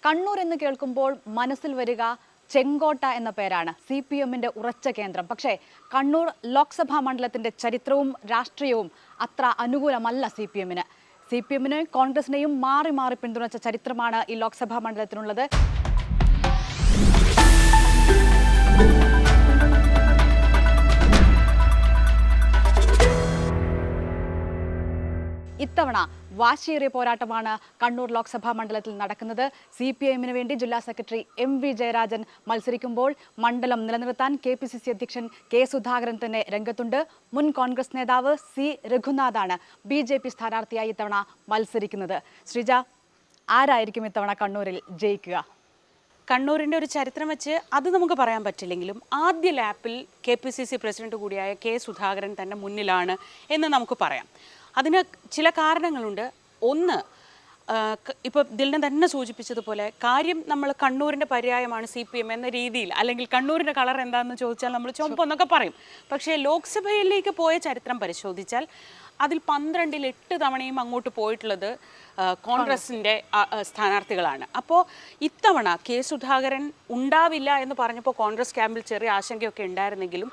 കണ്ണൂർ എന്ന് കേൾക്കുമ്പോൾ മനസ്സിൽ വരിക ചെങ്കോട്ട എന്ന പേരാണ്. CPM-ന്റെ ഉറച്ച കേന്ദ്രം. പക്ഷേ കണ്ണൂർ ലോക്സഭാ മണ്ഡലത്തിന്റെ ചരിത്രവും രാഷ്ട്രീയവും അത്ര അനുകൂലമല്ല CPM-ന്. CPM-നെയും കോൺഗ്രസിനെയും മാറി മാറി പിന്തുണച്ച ചരിത്രമാണ് ഈ ലോക്സഭാ മണ്ഡലത്തിനുള്ളത്. ഇത്തവണ വാശിയേറിയ പോരാട്ടമാണ് കണ്ണൂർ ലോക്സഭാ മണ്ഡലത്തിൽ നടക്കുന്നത്. CPM-ന് വേണ്ടി ജില്ലാ സെക്രട്ടറി MV ജയരാജൻ മത്സരിക്കുമ്പോൾ മണ്ഡലം നിലനിർത്താൻ KPCC അധ്യക്ഷൻ K സുധാകരൻ തന്നെ രംഗത്തുണ്ട്. മുൻ കോൺഗ്രസ് നേതാവ് C രഘുനാഥാണ് BJP സ്ഥാനാർത്ഥിയായി ഇത്തവണ മത്സരിക്കുന്നത്. ശ്രീജ, ആരായിരിക്കും ഇത്തവണ കണ്ണൂരിൽ ജയിക്കുക? കണ്ണൂരിൻ്റെ ഒരു ചരിത്രം വെച്ച് അത് നമുക്ക് പറയാൻ പറ്റില്ലെങ്കിലും ആദ്യ ലാപ്പിൽ KPCC പ്രസിഡന്റ് കൂടിയായ K സുധാകരൻ തന്നെ മുന്നിലാണ് എന്ന് നമുക്ക് പറയാം. അതിന് ചില കാരണങ്ങളുണ്ട്. ഒന്ന്, ഇപ്പോൾ ദിൽന തന്നെ സൂചിപ്പിച്ചതുപോലെ കാര്യം നമ്മൾ കണ്ണൂരിൻ്റെ പര്യായമാണ് CPM എന്ന രീതിയിൽ, അല്ലെങ്കിൽ കണ്ണൂരിൻ്റെ കളർ എന്താണെന്ന് ചോദിച്ചാൽ നമ്മൾ ചുമപ്പെന്നൊക്കെ പറയും. പക്ഷേ ലോക്സഭയിലേക്ക് പോയ ചരിത്രം പരിശോധിച്ചാൽ അതിൽ 12-ൽ 8 തവണയും അങ്ങോട്ട് പോയിട്ടുള്ളത് കോൺഗ്രസിൻ്റെ സ്ഥാനാർത്ഥികളാണ്. അപ്പോൾ ഇത്തവണ K സുധാകരൻ ഉണ്ടാവില്ല എന്ന് പറഞ്ഞപ്പോൾ കോൺഗ്രസ് ക്യാമ്പിൽ ചെറിയ ആശങ്കയൊക്കെ ഉണ്ടായിരുന്നെങ്കിലും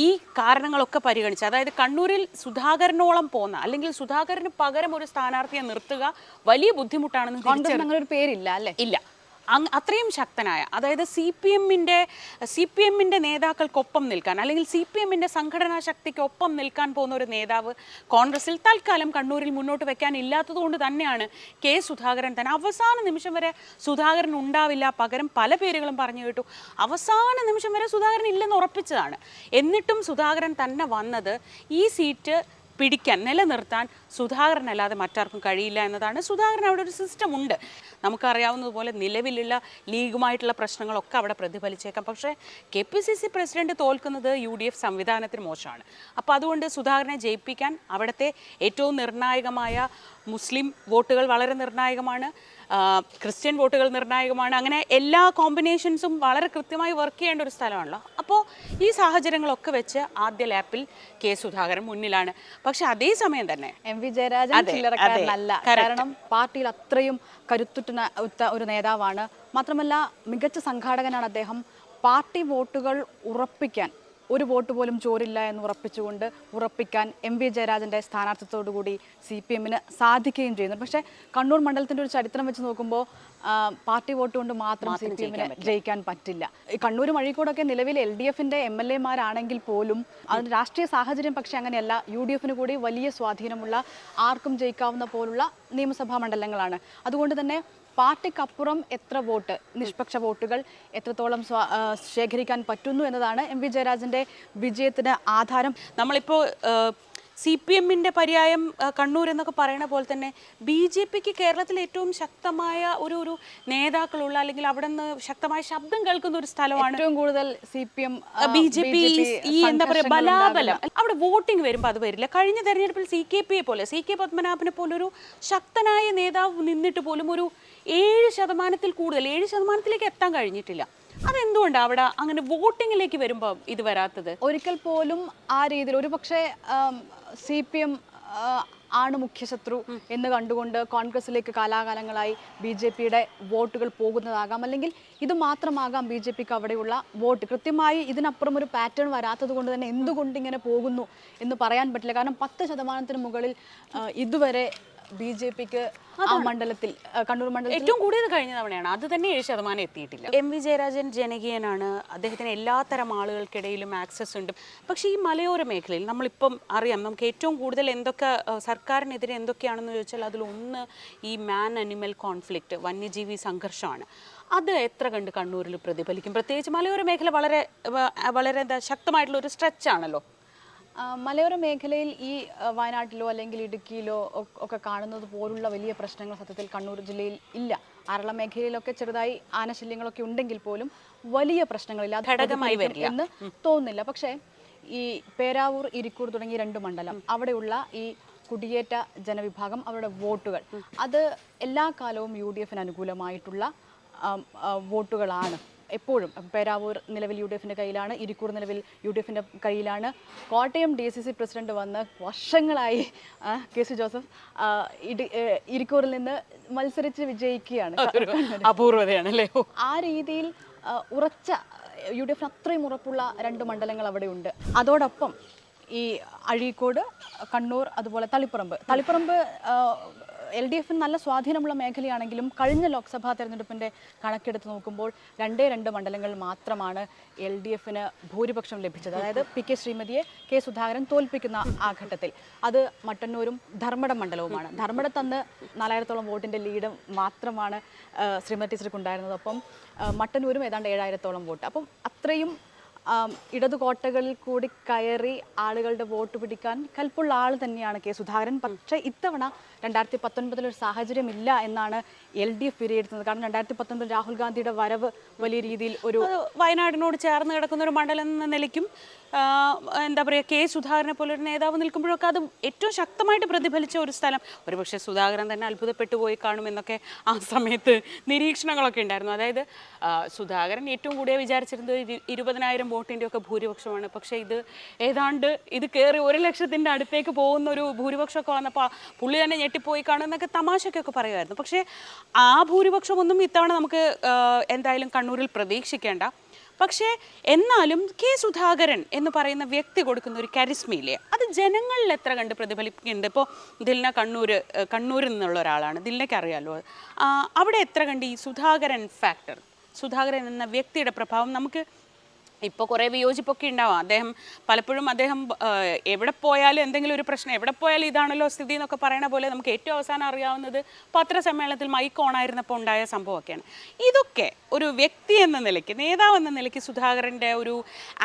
ഈ കാരണങ്ങളൊക്കെ പരിഗണിച്ച്, അതായത് കണ്ണൂരിൽ സുധാകരനോളം പോന്ന അല്ലെങ്കിൽ സുധാകരന് പകരം ഒരു സ്ഥാനാർത്ഥിയെ നിർത്തുക വലിയ ബുദ്ധിമുട്ടാണെന്ന് കോൺഗ്രസ് ഒരു പേരില്ല അല്ലേ? ഇല്ല, അത്രയും ശക്തനായ, അതായത് CPM-ന്റെ നേതാക്കൾക്കൊപ്പം നിൽക്കാൻ അല്ലെങ്കിൽ CPM-ന്റെ സംഘടനാ ശക്തിക്കൊപ്പം നിൽക്കാൻ പോകുന്ന ഒരു നേതാവ് കോൺഗ്രസിൽ തൽക്കാലം കണ്ണൂരിൽ മുന്നോട്ട് വെക്കാൻ ഇല്ലാത്തത് കൊണ്ട് തന്നെയാണ് K സുധാകരൻ തന്നെ അവസാന നിമിഷം വരെ സുധാകരൻ ഉണ്ടാവില്ല, പകരം പല പേരുകളും പറഞ്ഞു കേട്ടു. അവസാന നിമിഷം വരെ സുധാകരൻ ഇല്ലെന്ന് ഉറപ്പിച്ചതാണ്. എന്നിട്ടും സുധാകരൻ തന്നെ വന്നത് ഈ സീറ്റ് പിടിക്കാൻ, നിലനിർത്താൻ സുധാകരനല്ലാതെ മറ്റാർക്കും കഴിയില്ല എന്നതാണ്. സുധാകരൻ അവിടെ ഒരു സിസ്റ്റം ഉണ്ട്. നമുക്കറിയാവുന്നതുപോലെ നിലവിലുള്ള ലീഗുമായിട്ടുള്ള പ്രശ്നങ്ങളൊക്കെ അവിടെ പ്രതിഫലിച്ചേക്കാം. പക്ഷേ KPCC പ്രസിഡന്റ് തോൽക്കുന്നത് UDF സംവിധാനത്തിന് മോശമാണ്. അപ്പോൾ അതുകൊണ്ട് സുധാകരനെ ജയിപ്പിക്കാൻ അവിടുത്തെ ഏറ്റവും നിർണായകമായ മുസ്ലിം വോട്ടുകൾ വളരെ നിർണായകമാണ്, ക്രിസ്ത്യൻ വോട്ടുകൾ നിർണായകമാണ്. അങ്ങനെ എല്ലാ കോമ്പിനേഷൻസും വളരെ കൃത്യമായി വർക്ക് ചെയ്യേണ്ട ഒരു സ്ഥലമാണല്ലോ. അപ്പോൾ ഈ സാഹചര്യങ്ങളൊക്കെ വെച്ച് ആദ്യ ലാപ്പിൽ K സുധാകരൻ മുന്നിലാണ്. പക്ഷെ അതേസമയം തന്നെ MV ജയരാജൻ ചില്ലറക്കാരനല്ല. കാരണം പാർട്ടിയിൽ അത്രയും കരുത്തുറ്റ ഒരു നേതാവാണ്. മാത്രമല്ല മികച്ച സംഘാടകനാണ് അദ്ദേഹം. പാർട്ടി വോട്ടുകൾ ഉറപ്പിക്കാൻ, ഒരു വോട്ട് പോലും ചോരില്ല എന്ന് ഉറപ്പിക്കാൻ MV ജയരാജൻ്റെ സ്ഥാനാർത്ഥിത്വത്തോടു കൂടി CPM-ന് സാധിക്കുകയും ചെയ്യുന്നു. പക്ഷേ കണ്ണൂർ മണ്ഡലത്തിൻ്റെ ഒരു ചരിത്രം വെച്ച് നോക്കുമ്പോൾ പാർട്ടി വോട്ട് കൊണ്ട് മാത്രം CPM-ന് ജയിക്കാൻ പറ്റില്ല. കണ്ണൂരും അഴീക്കോടൊക്കെ നിലവിൽ LDF-ന്റെ MLA-മാരാണെങ്കിൽ പോലും അതിന് രാഷ്ട്രീയ സാഹചര്യം പക്ഷേ അങ്ങനെയല്ല. UDF-ന് കൂടി വലിയ സ്വാധീനമുള്ള, ആർക്കും ജയിക്കാവുന്ന പോലുള്ള നിയമസഭാ മണ്ഡലങ്ങളാണ്. അതുകൊണ്ട് തന്നെ പാർട്ടിക്കപ്പുറം എത്ര വോട്ട്, നിഷ്പക്ഷ വോട്ടുകൾ എത്രത്തോളം ശേഖരിക്കാൻ പറ്റുന്നു എന്നതാണ് MV ജയരാജൻ്റെ വിജയത്തിന് ആധാരം. നമ്മളിപ്പോൾ CPM-ന്റെ പര്യായം കണ്ണൂർ എന്നൊക്കെ പറയുന്ന പോലെ തന്നെ BJPക്ക് കേരളത്തിൽ ഏറ്റവും ശക്തമായ ഒരു നേതാക്കളുള്ള, അല്ലെങ്കിൽ അവിടെ നിന്ന് ശക്തമായ ശബ്ദം കേൾക്കുന്ന ഒരു സ്ഥലമാണ്. ഏറ്റവും കൂടുതൽ CPM BJP ഈ എന്താ പറയുക ബലാബലം. അവിടെ വോട്ടിംഗ് വരുമ്പോൾ അത് വരില്ല. കഴിഞ്ഞ തെരഞ്ഞെടുപ്പിൽ CKP-യെ പോലെ, CK പത്മനാഭനെ പോലെ ഒരു ശക്തനായ നേതാവ് നിന്നിട്ട് പോലും ഒരു 7% കൂടുതൽ, 7%ലേക്ക് എത്താൻ കഴിഞ്ഞിട്ടില്ല. അതെന്തുകൊണ്ടാണ് അവിടെ അങ്ങനെ വോട്ടിങ്ങിലേക്ക് വരുമ്പോൾ ഇത് വരാത്തത്? ഒരിക്കൽ പോലും ആ രീതിയിൽ, ഒരു പക്ഷേ CPM ആണ് മുഖ്യശത്രു എന്ന് കണ്ടുകൊണ്ട് കോൺഗ്രസിലേക്ക് കാലാകാലങ്ങളായി BJP-യുടെ വോട്ടുകൾ പോകുന്നതാകാം. അല്ലെങ്കിൽ ഇത് മാത്രമാകാം BJPക്ക് അവിടെയുള്ള വോട്ട്. കൃത്യമായി ഇതിനപ്പുറം ഒരു പാറ്റേൺ വരാത്തത് കൊണ്ട് തന്നെ എന്തുകൊണ്ട് ഇങ്ങനെ പോകുന്നു എന്ന് പറയാൻ പറ്റില്ല. കാരണം 10% മുകളിൽ ഇതുവരെ BJPക്ക് ആ മണ്ഡലത്തിൽ, കണ്ണൂർ മണ്ഡലത്തിൽ ഏറ്റവും കൂടിയത് കഴിഞ്ഞ തവണയാണ്. അത് തന്നെ 7% എത്തിയിട്ടില്ല. MV ജയരാജൻ ജനകീയനാണ്. അദ്ദേഹത്തിന് എല്ലാത്തരം ആളുകൾക്കിടയിലും ആക്സസ് ഉണ്ട്. പക്ഷേ ഈ മലയോര മേഖലയിൽ നമ്മളിപ്പം അറിയാം, നമുക്ക് ഏറ്റവും കൂടുതൽ എന്തൊക്കെ സർക്കാരിനെതിരെ എന്തൊക്കെയാണെന്ന് ചോദിച്ചാൽ അതിലൊന്ന് ഈ മാൻ അനിമൽ കോൺഫ്ലിക്റ്റ്, വന്യജീവി സംഘർഷമാണ്. അത് എത്ര കണ്ട് കണ്ണൂരിൽ പ്രതിഫലിക്കും? പ്രത്യേകിച്ച് മലയോര മേഖല വളരെ ശക്തമായിട്ടുള്ള ഒരു സ്ട്രെച്ചാണല്ലോ. മലയോര മേഖലയിൽ ഈ വയനാട്ടിലോ അല്ലെങ്കിൽ ഇടുക്കിയിലോ ഒക്കെ കാണുന്നത് പോലുള്ള വലിയ പ്രശ്നങ്ങൾ സത്യത്തിൽ കണ്ണൂർ ജില്ലയിൽ ഇല്ല. ആറളം മേഖലയിലൊക്കെ ചെറുതായി ആനശല്യങ്ങളൊക്കെ ഉണ്ടെങ്കിൽ പോലും വലിയ പ്രശ്നങ്ങളില്ല, ഘടകമായി വരില്ല എന്ന് തോന്നുന്നില്ല. പക്ഷേ ഈ പേരാവൂർ, ഇരിക്കൂർ തുടങ്ങിയ 2 മണ്ഡലം, അവിടെയുള്ള ഈ കുടിയേറ്റ ജനവിഭാഗം, അവരുടെ വോട്ടുകൾ, അത് എല്ലാ കാലവും UDF-ന് അനുകൂലമായിട്ടുള്ള വോട്ടുകളാണ്. എപ്പോഴും പേരാവൂർ നിലവിൽ യു.ഡി.എഫിൻ്റെ കയ്യിലാണ്, ഇരിക്കൂർ നിലവിൽ യു.ഡി.എഫിൻ്റെ കയ്യിലാണ്. കോട്ടയം DCC പ്രസിഡന്റ് വന്ന് വർഷങ്ങളായി കെ.സി. ജോസഫ് ഇരിക്കൂറിൽ നിന്ന് മത്സരിച്ച് വിജയിക്കുകയാണ്. അപൂർവതയാണ് അല്ലേ? ആ രീതിയിൽ ഉറച്ച യു.ഡി.എഫിന് അത്രയും ഉറപ്പുള്ള 2 മണ്ഡലങ്ങൾ അവിടെയുണ്ട്. അതോടൊപ്പം ഈ അഴീക്കോട്, കണ്ണൂർ, അതുപോലെ തളിപ്പറമ്പ് LDFന് നല്ല സ്വാധീനമുള്ള മേഖലയാണെങ്കിലും കഴിഞ്ഞ ലോക്സഭാ തെരഞ്ഞെടുപ്പിൻ്റെ കണക്കെടുത്ത് നോക്കുമ്പോൾ 2 മണ്ഡലങ്ങൾ മാത്രമാണ് LDFന് ഭൂരിപക്ഷം ലഭിച്ചത്. അതായത് PK ശ്രീമതിയെ K സുധാകരൻ തോൽപ്പിക്കുന്ന ആ ഘട്ടത്തിൽ. അത് മട്ടന്നൂരും ധർമ്മടം മണ്ഡലവുമാണ്. ധർമ്മടത്തന്ന് 4000-ഓളം വോട്ടിൻ്റെ ലീഡ് മാത്രമാണ് ശ്രീമതി ടീച്ചർക്ക് ഉണ്ടായിരുന്നത്. അപ്പം മട്ടന്നൂരും ഏതാണ്ട് 7000-ഓളം വോട്ട്. അപ്പം അത്രയും ഇടതു കോട്ടകളിൽ കൂടി കയറി ആളുകളുടെ വോട്ട് പിടിക്കാൻ കൽപ്പുള്ള ആൾ തന്നെയാണ് K സുധാകരൻ. പക്ഷേ ഇത്തവണ 2019 ഒരു സാഹചര്യമില്ല എന്നാണ് LDF വിലയിരുത്തുന്നത്. കാരണം 2019 രാഹുൽ ഗാന്ധിയുടെ വരവ് വലിയ രീതിയിൽ ഒരു വയനാടിനോട് ചേർന്ന് കിടക്കുന്ന ഒരു മണ്ഡലം എന്ന നിലയ്ക്കും എന്താ പറയുക, K സുധാകരനെ പോലൊരു നേതാവ് നിൽക്കുമ്പോഴൊക്കെ അത് ഏറ്റവും ശക്തമായിട്ട് പ്രതിഫലിച്ച ഒരു സ്ഥലം. ഒരുപക്ഷെ സുധാകരൻ തന്നെ അത്ഭുതപ്പെട്ടു പോയി കാണുമെന്നൊക്കെ ആ സമയത്ത് നിരീക്ഷണങ്ങളൊക്കെ ഉണ്ടായിരുന്നു. അതായത് സുധാകരൻ ഏറ്റവും കൂടിയ വിചാരിച്ചിരുന്നത് 20,000 വോട്ടിൻ്റെ ഒക്കെ ഭൂരിപക്ഷമാണ്. പക്ഷേ ഇത് കയറി 1 ലക്ഷത്തിൻ്റെ അടുത്തേക്ക് പോകുന്ന ഒരു ഭൂരിപക്ഷമൊക്കെ വന്നപ്പോൾ പുള്ളി തന്നെ ഞെട്ടിപ്പോയി കാണുമെന്നൊക്കെ തമാശക്കൊക്കെ പറയുമായിരുന്നു. പക്ഷേ ആ ഭൂരിപക്ഷമൊന്നും ഇത്തവണ നമുക്ക് എന്തായാലും കണ്ണൂരിൽ പ്രതീക്ഷിക്കേണ്ട. പക്ഷേ എന്നാലും K സുധാകരൻ എന്ന് പറയുന്ന വ്യക്തി കൊടുക്കുന്ന ഒരു കരിസ്മയില്ലേ, അത് ജനങ്ങളിൽ എത്ര കണ്ട് പ്രതിഫലിക്കുന്നുണ്ട്? ഇപ്പോൾ ദിൽന കണ്ണൂരിൽ നിന്നുള്ള ഒരാളാണ്, ദിൽനയ്ക്ക് അറിയാമല്ലോ. അവിടെ എത്ര കണ്ട് ഈ സുധാകരൻ എന്ന വ്യക്തിയുടെ പ്രഭാവം നമുക്ക് ഇപ്പോൾ കുറേ വിയോജിപ്പൊക്കെ ഉണ്ടാവാം. പലപ്പോഴും അദ്ദേഹം എവിടെ പോയാലും എന്തെങ്കിലും ഒരു പ്രശ്നം, എവിടെ പോയാലും ഇതാണല്ലോ സ്ഥിതി എന്നൊക്കെ പറയണ പോലെ നമുക്ക് ഏറ്റവും അവസാനം അറിയാവുന്നത് പത്രസമ്മേളനത്തിൽ മൈക്ക് ഓണായിരുന്നപ്പോൾ ഉണ്ടായ സംഭവമൊക്കെയാണ്. ഇതൊക്കെ ഒരു വ്യക്തി എന്ന നിലയ്ക്ക്, നേതാവ് എന്ന നിലയ്ക്ക് സുധാകരൻ്റെ ഒരു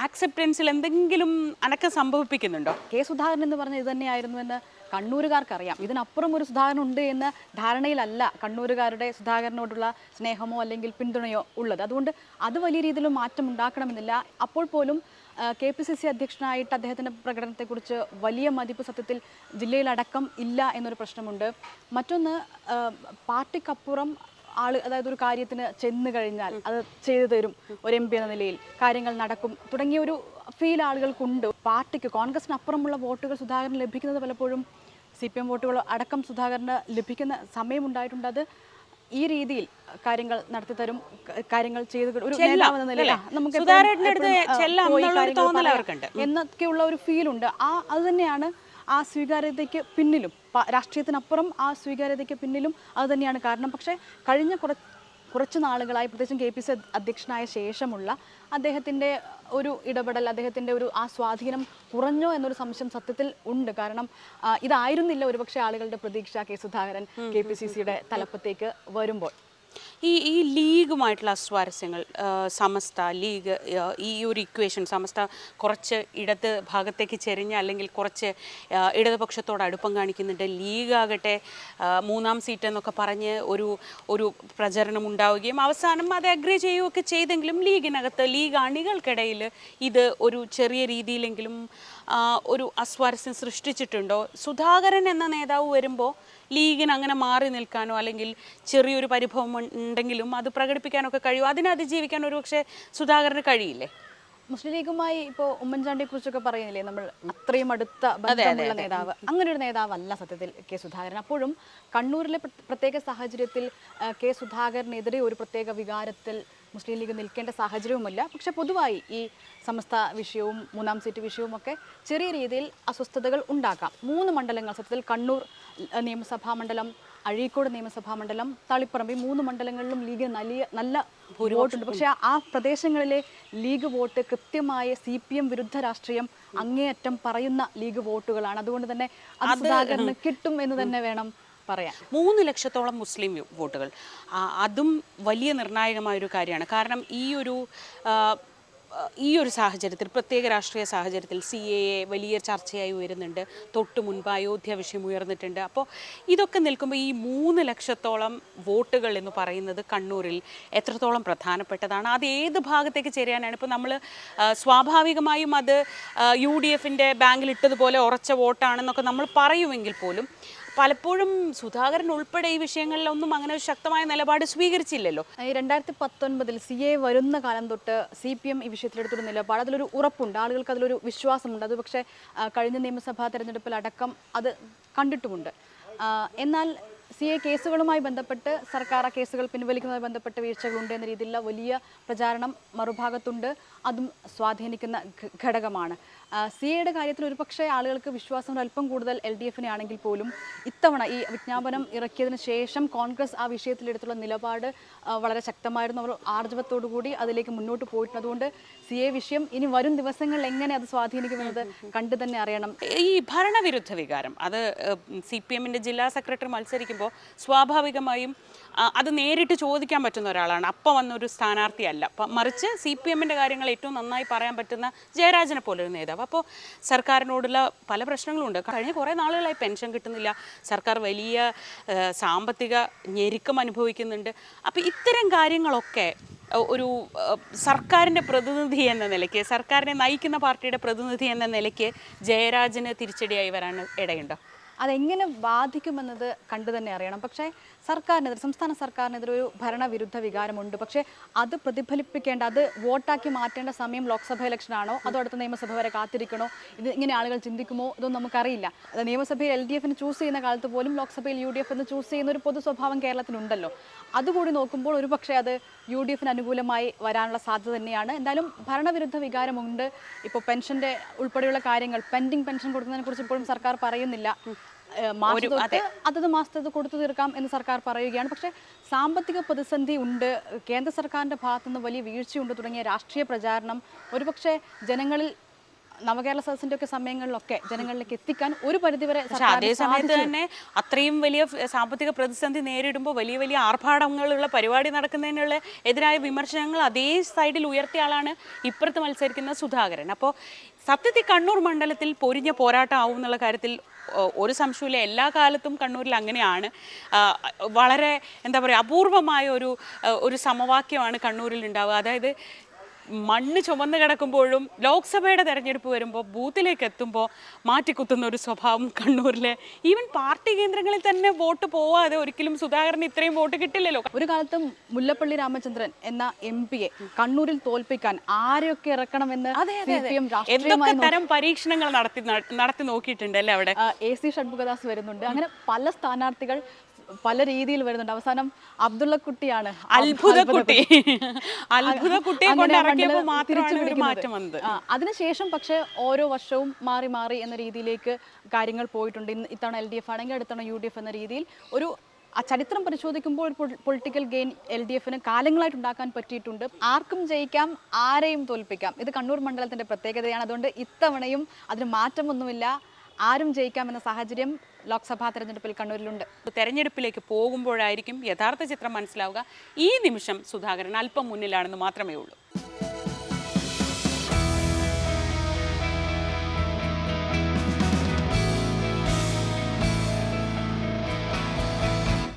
ആക്സെപ്റ്റൻസിൽ എന്തെങ്കിലും അനക്കം സംഭവിപ്പിക്കുന്നുണ്ടോ? K സുധാകരൻ എന്ന് പറഞ്ഞ ഇത് തന്നെയായിരുന്നു എന്ന് കണ്ണൂരുകാർക്കറിയാം. ഇതിനപ്പുറം ഒരു സുധാകരൻ ഉണ്ട് എന്ന ധാരണയിലല്ല കണ്ണൂരുകാരുടെ സുധാകരനോടുള്ള സ്നേഹമോ അല്ലെങ്കിൽ പിന്തുണയോ ഉള്ളത്. അതുകൊണ്ട് അത് വലിയ രീതിയിൽ മാറ്റം ഉണ്ടാക്കണമെന്നില്ല. അപ്പോൾ പോലും KPCC അധ്യക്ഷനായിട്ട് അദ്ദേഹത്തിൻ്റെ പ്രകടനത്തെക്കുറിച്ച് വലിയ മതിപ്പ് സത്യത്തിൽ ജില്ലയിലടക്കം ഇല്ല എന്നൊരു പ്രശ്നമുണ്ട്. മറ്റൊന്ന്, പാർട്ടിക്കപ്പുറം അതായത് ഒരു കാര്യത്തിന് ചെന്ന് കഴിഞ്ഞാൽ അത് ചെയ്തു തരും, ഒരു MP എന്ന നിലയിൽ കാര്യങ്ങൾ നടക്കും തുടങ്ങിയ ഒരു ഫീൽ ആളുകൾക്കുണ്ട്. പാർട്ടിക്ക് കോൺഗ്രസിനപ്പുറമുള്ള വോട്ടുകൾ സുധാകരന് ലഭിക്കുന്നത് പലപ്പോഴും CPM വോട്ടുകൾ അടക്കം സുധാകരന് ലഭിക്കുന്ന സമയമുണ്ടായിട്ടുണ്ട്. അത് ഈ രീതിയിൽ കാര്യങ്ങൾ നടത്തി തരും, കാര്യങ്ങൾ ചെയ്ത് ഒരു നേതാവെന്ന നിലയിൽ നമുക്ക് എന്നൊക്കെയുള്ള ഒരു ഫീലുണ്ട്. അത് തന്നെയാണ് ആ സ്വീകാര്യതയ്ക്ക് പിന്നിലും, രാഷ്ട്രീയത്തിനപ്പുറം ആ സ്വീകാര്യതയ്ക്ക് പിന്നിലും അത് തന്നെയാണ് കാരണം. പക്ഷേ കഴിഞ്ഞ കുറച്ച് നാളുകളായി, പ്രത്യേകിച്ചും KPCC അധ്യക്ഷനായ ശേഷമുള്ള അദ്ദേഹത്തിൻ്റെ ഒരു ഇടപെടൽ, അദ്ദേഹത്തിൻ്റെ ഒരു ആ സ്വാധീനം കുറഞ്ഞോ എന്നൊരു സംശയം സത്യത്തിൽ ഉണ്ട്. കാരണം ഇതായിരുന്നില്ല ഒരുപക്ഷെ ആളുകളുടെ പ്രതീക്ഷ K സുധാകരൻ KPCCയുടെ തലപ്പത്തേക്ക് വരുമ്പോൾ. ഈ ലീഗുമായിട്ടുള്ള അസ്വാരസ്യങ്ങൾ, സമസ്ത ലീഗ്, ഈ ഒരു ഇക്വേഷൻ, സമസ്ത കുറച്ച് ഇടത് ഭാഗത്തേക്ക് ചെരിഞ്ഞ അല്ലെങ്കിൽ കുറച്ച് ഇടതുപക്ഷത്തോട് അടുപ്പം കാണിക്കുന്നുണ്ട്, ലീഗാകട്ടെ 3ാം സീറ്റ് എന്നൊക്കെ പറഞ്ഞ് ഒരു പ്രചരണം ഉണ്ടാവുകയും അവസാനം അത് അഗ്രി ചെയ്യുകയൊക്കെ ചെയ്തെങ്കിലും ലീഗിനകത്ത്, ലീഗ് അണികൾക്കിടയിൽ ഇത് ഒരു ചെറിയ രീതിയിലെങ്കിലും ഒരു അസ്വാരസ്യം സൃഷ്ടിച്ചിട്ടുണ്ടോ? സുധാകരൻ എന്ന നേതാവ് വരുമ്പോൾ ലീഗിന് അങ്ങനെ മാറി നിൽക്കാനോ അല്ലെങ്കിൽ ചെറിയൊരു പരിഭവം ഉണ്ടെങ്കിലും അത് പ്രകടിപ്പിക്കാനൊക്കെ കഴിയും, അതിനെ അതിജീവിക്കാൻ ഒരു പക്ഷേ സുധാകരന് കഴിയില്ലേ? മുസ്ലിം ലീഗുമായി ഇപ്പോൾ ഉമ്മൻചാണ്ടിയെ കുറിച്ചൊക്കെ പറയുന്നില്ലേ, നമ്മൾ അത്രയും അടുത്ത ബന്ധമുള്ള നേതാവ്, അങ്ങനെ ഒരു നേതാവല്ല സത്യത്തിൽ K സുധാകരൻ. അപ്പോഴും കണ്ണൂരിലെ പ്രത്യേക സാഹചര്യത്തിൽ K സുധാകരനെതിരെ ഒരു പ്രത്യേക വികാരത്തിൽ മുസ്ലിം ലീഗ് നിൽക്കേണ്ട സാഹചര്യവുമില്ല. പക്ഷെ പൊതുവായി ഈ സമസ്ത വിഷയവും 3ാം സീറ്റ് വിഷയവും ഒക്കെ ചെറിയ രീതിയിൽ അസ്വസ്ഥതകൾ ഉണ്ടാക്കാം. 3 മണ്ഡലങ്ങൾ സത്യത്തിൽ, കണ്ണൂർ നിയമസഭാ മണ്ഡലം, അഴീക്കോട് നിയമസഭാ മണ്ഡലം, തളിപ്പറമ്പ്, ഈ 3 മണ്ഡലങ്ങളിലും ലീഗ് നല്ല വോട്ടുണ്ട്. പക്ഷേ ആ പ്രദേശങ്ങളിലെ ലീഗ് വോട്ട് കൃത്യമായ CPM വിരുദ്ധ രാഷ്ട്രീയം അങ്ങേയറ്റം പറയുന്ന ലീഗ് വോട്ടുകളാണ്. അതുകൊണ്ട് തന്നെ അത് സുധാകരന് കിട്ടും എന്ന് തന്നെ വേണം പറയാം. 3 ലക്ഷത്തോളം മുസ്ലിം വോട്ടുകൾ, അതും വലിയ നിർണായകമായൊരു കാര്യമാണ്. കാരണം ഈ ഒരു സാഹചര്യത്തിൽ, പ്രത്യേക രാഷ്ട്രീയ സാഹചര്യത്തിൽ CAA വലിയ ചർച്ചയായി ഉയരുന്നുണ്ട്. തൊട്ട് മുൻപ് അയോധ്യ വിഷയം ഉയർന്നിട്ടുണ്ട്. അപ്പോൾ ഇതൊക്കെ നിൽക്കുമ്പോൾ ഈ 3 ലക്ഷത്തോളം വോട്ടുകൾ എന്ന് പറയുന്നത് കണ്ണൂരിൽ എത്രത്തോളം പ്രധാനപ്പെട്ടതാണ്? അത് ഏത് ഭാഗത്തേക്ക് ചേരാനാണ്? ഇപ്പോൾ നമ്മൾ സ്വാഭാവികമായും അത് UDFൻ്റെ ബാങ്കിലിട്ടതുപോലെ ഉറച്ച വോട്ടാണെന്നൊക്കെ നമ്മൾ പറയുമെങ്കിൽ പോലും പലപ്പോഴും സുധാകരൻ ഉൾപ്പെടെ ഈ വിഷയങ്ങളിലൊന്നും അങ്ങനെ ഒരു ശക്തമായ നിലപാട് സ്വീകരിച്ചില്ലല്ലോ. ഈ 2019 CA വരുന്ന കാലം തൊട്ട് CPM ഈ വിഷയത്തിലെടുത്തൊരു നിലപാട്, അതിലൊരു ഉറപ്പുണ്ട്, ആളുകൾക്ക് അതിലൊരു വിശ്വാസമുണ്ട്. അത് പക്ഷേ കഴിഞ്ഞ നിയമസഭാ തെരഞ്ഞെടുപ്പിലടക്കം അത് കണ്ടിട്ടുമുണ്ട്. എന്നാൽ CA കേസുകളുമായി ബന്ധപ്പെട്ട് സർക്കാർ ആ കേസുകൾ പിൻവലിക്കുന്നതുമായി ബന്ധപ്പെട്ട് വീഴ്ചകളുണ്ട് എന്ന രീതിയിലുള്ള വലിയ പ്രചാരണം മറുഭാഗത്തുണ്ട്. അതും സ്വാധീനിക്കുന്ന ഘടകമാണ്. CAയുടെ കാര്യത്തിൽ ഒരുപക്ഷെ ആളുകൾക്ക് വിശ്വാസം അല്പം കൂടുതൽ LDFനെ ആണെങ്കിൽ പോലും ഇത്തവണ ഈ വിജ്ഞാപനം ഇറക്കിയതിന് ശേഷം കോൺഗ്രസ് ആ വിഷയത്തിലെടുത്തുള്ള നിലപാട് വളരെ ശക്തമായിരുന്നു. അവർ ആർജവത്തോടു കൂടി അതിലേക്ക് മുന്നോട്ട് പോയിട്ടുണ്ട്. അതുകൊണ്ട് CA വിഷയം ഇനി വരും ദിവസങ്ങളിൽ എങ്ങനെ അത് സ്വാധീനിക്കുമെന്നത് കണ്ടു തന്നെ അറിയണം. ഈ ഭരണവിരുദ്ധ വികാരം അത് CPMന്റെ ജില്ലാ സെക്രട്ടറി മത്സരിക്കുമ്പോൾ സ്വാഭാവികമായും അത് നേരിട്ട് ചോദിക്കാൻ പറ്റുന്ന ഒരാളാണ്. അപ്പം വന്നൊരു സ്ഥാനാർത്ഥിയല്ല. മറിച്ച് CPMന്റെ കാര്യങ്ങൾ ഏറ്റവും നന്നായി പറയാൻ പറ്റുന്ന ജയരാജനെ പോലൊരു നേതാവ്. അപ്പോൾ സർക്കാരിനോടുള്ള പല പ്രശ്നങ്ങളുണ്ട്. കഴിഞ്ഞ കുറേ നാളുകളായി പെൻഷൻ കിട്ടുന്നില്ല, സർക്കാർ വലിയ സാമ്പത്തിക ഞെരുക്കം അനുഭവിക്കുന്നുണ്ട്. അപ്പോൾ ഇത്തരം കാര്യങ്ങളൊക്കെ ഒരു സർക്കാരിൻ്റെ പ്രതിനിധി എന്ന നിലയ്ക്ക്, സർക്കാരിനെ നയിക്കുന്ന പാർട്ടിയുടെ പ്രതിനിധി എന്ന നിലയ്ക്ക് ജയരാജന് തിരിച്ചടിയായി വരാൻ ഇടയുണ്ടോ? അതെങ്ങനെ ബാധിക്കുമെന്നത് കണ്ടു തന്നെ അറിയണം. പക്ഷേ സർക്കാരിനെതിരെ, സംസ്ഥാന സർക്കാരിനെതിരെ ഒരു ഭരണവിരുദ്ധ വികാരമുണ്ട്. പക്ഷേ അത് പ്രതിഫലിപ്പിക്കേണ്ട, അത് വോട്ടാക്കി മാറ്റേണ്ട സമയം ലോക്സഭ ഇലക്ഷനാണോ അതോ അടുത്ത നിയമസഭ വരെ കാത്തിരിക്കണോ? ഇത് ഇങ്ങനെ ആളുകൾ ചിന്തിക്കുമോ? ഇതൊന്നും നമുക്കറിയില്ല. അത് നിയമസഭയിൽ LDFന് ചൂസ് ചെയ്യുന്ന കാലത്ത് പോലും ലോക്സഭയിൽ UDF എന്ന് ചൂസ് ചെയ്യുന്ന ഒരു പൊതു സ്വഭാവം കേരളത്തിനുണ്ടല്ലോ. അതുകൂടി നോക്കുമ്പോൾ ഒരുപക്ഷെ അത് UDFന് അനുകൂലമായി വരാനുള്ള സാധ്യത തന്നെയാണ്. എന്തായാലും ഭരണവിരുദ്ധ വികാരമുണ്ട്. ഇപ്പോൾ പെൻഷൻ്റെ ഉൾപ്പെടെയുള്ള കാര്യങ്ങൾ, പെൻഡിങ് പെൻഷൻ കൊടുക്കുന്നതിനെ കുറിച്ച് ഇപ്പോഴും സർക്കാർ പറയുന്നില്ല. അതത് മാസത്തേത് കൊടുത്തു തീർക്കാം എന്ന് സർക്കാർ പറയുകയാണ്. പക്ഷേ സാമ്പത്തിക പ്രതിസന്ധി ഉണ്ട്, കേന്ദ്ര സർക്കാരിൻ്റെ ഭാഗത്തുനിന്ന് വലിയ വീഴ്ചയുണ്ട് തുടങ്ങിയ രാഷ്ട്രീയ പ്രചാരണം ഒരുപക്ഷെ ജനങ്ങളിൽ, നവകേരള സദസ്സിൻ്റെ ഒക്കെ സമയങ്ങളിലൊക്കെ ജനങ്ങളിലേക്ക് എത്തിക്കാൻ ഒരു പരിധിവരെ. പക്ഷേ അതേ സമയത്ത് തന്നെ അത്രയും വലിയ സാമ്പത്തിക പ്രതിസന്ധി നേരിടുമ്പോൾ വലിയ വലിയ ആർഭാടങ്ങളുള്ള പരിപാടി നടക്കുന്നതിനുള്ള എതിരായ വിമർശനങ്ങൾ അതേ സൈഡിൽ ഉയർത്തിയ ആളാണ് ഇപ്പുറത്ത് മത്സരിക്കുന്ന സുധാകരൻ. അപ്പോൾ സത്യത്തിൽ കണ്ണൂർ മണ്ഡലത്തിൽ പൊരിഞ്ഞ പോരാട്ടം ആവും എന്നുള്ള കാര്യത്തിൽ ഒരു സംശയമില്ല. എല്ലാ കാലത്തും കണ്ണൂരിൽ അങ്ങനെയാണ്. വളരെ എന്താ പറയുക, അപൂർവമായ ഒരു സമവാക്യമാണ് കണ്ണൂരിൽ ഉണ്ടാവുക. അതായത് മണ്ണ് ചുമന്ന് കിടക്കുമ്പോഴും ലോക്സഭയുടെ തെരഞ്ഞെടുപ്പ് വരുമ്പോൾ ബൂത്തിലേക്ക് എത്തുമ്പോൾ മാറ്റിക്കുത്തുന്ന ഒരു സ്വഭാവം കണ്ണൂരിലെ ഈവൻ പാർട്ടി കേന്ദ്രങ്ങളിൽ തന്നെ വോട്ട് പോവാതെ ഒരിക്കലും സുധാകരന് ഇത്രയും വോട്ട് കിട്ടില്ലല്ലോ. ഒരു കാലത്തും മുല്ലപ്പള്ളി രാമചന്ദ്രൻ എന്ന MP-യെ കണ്ണൂരിൽ തോൽപ്പിക്കാൻ ആരെയൊക്കെ ഇറക്കണമെന്ന് എന്തൊക്കെ തരം പരീക്ഷണങ്ങൾ നടത്തി നോക്കിയിട്ടുണ്ട് അല്ലേ? അവിടെ AC ഷൺമുഖദാസ് വരുന്നുണ്ട്. അങ്ങനെ പല സ്ഥാനാർത്ഥികൾ പല രീതിയിൽ വരുന്നുണ്ട്. അവസാനം അബ്ദുള്ളക്കുട്ടിയാണ് അതിനുശേഷം പക്ഷേ ഓരോ വർഷവും മാറി മാറി എന്ന രീതിയിലേക്ക് കാര്യങ്ങൾ പോയിട്ടുണ്ട്. ഇത്തവണ LDF ആണെങ്കിൽ അടുത്തവണ UDF എന്ന രീതിയിൽ ഒരു ചരിത്രം പരിശോധിക്കുമ്പോൾ പൊളിറ്റിക്കൽ ഗെയിൻ LDFന് കാലങ്ങളായിട്ട് ഉണ്ടാക്കാൻ പറ്റിയിട്ടുണ്ട്. ആർക്കും ജയിക്കാം, ആരെയും തോൽപ്പിക്കാം. ഇത് കണ്ണൂർ മണ്ഡലത്തിന്റെ പ്രത്യേകതയാണ്. അതുകൊണ്ട് ഇത്തവണയും അതിന് മാറ്റമൊന്നുമില്ല. ആരും ജയിക്കാമെന്ന സാഹചര്യം ലോക്സഭാ തെരഞ്ഞെടുപ്പിൽ കണ്ണൂരിലുണ്ട്. തെരഞ്ഞെടുപ്പിലേക്ക് പോകുമ്പോഴായിരിക്കും യഥാർത്ഥ ചിത്രം മനസ്സിലാവുക. ഈ നിമിഷം സുധാകരൻ അല്പം മുന്നിലാണെന്ന് മാത്രമേ ഉള്ളൂ.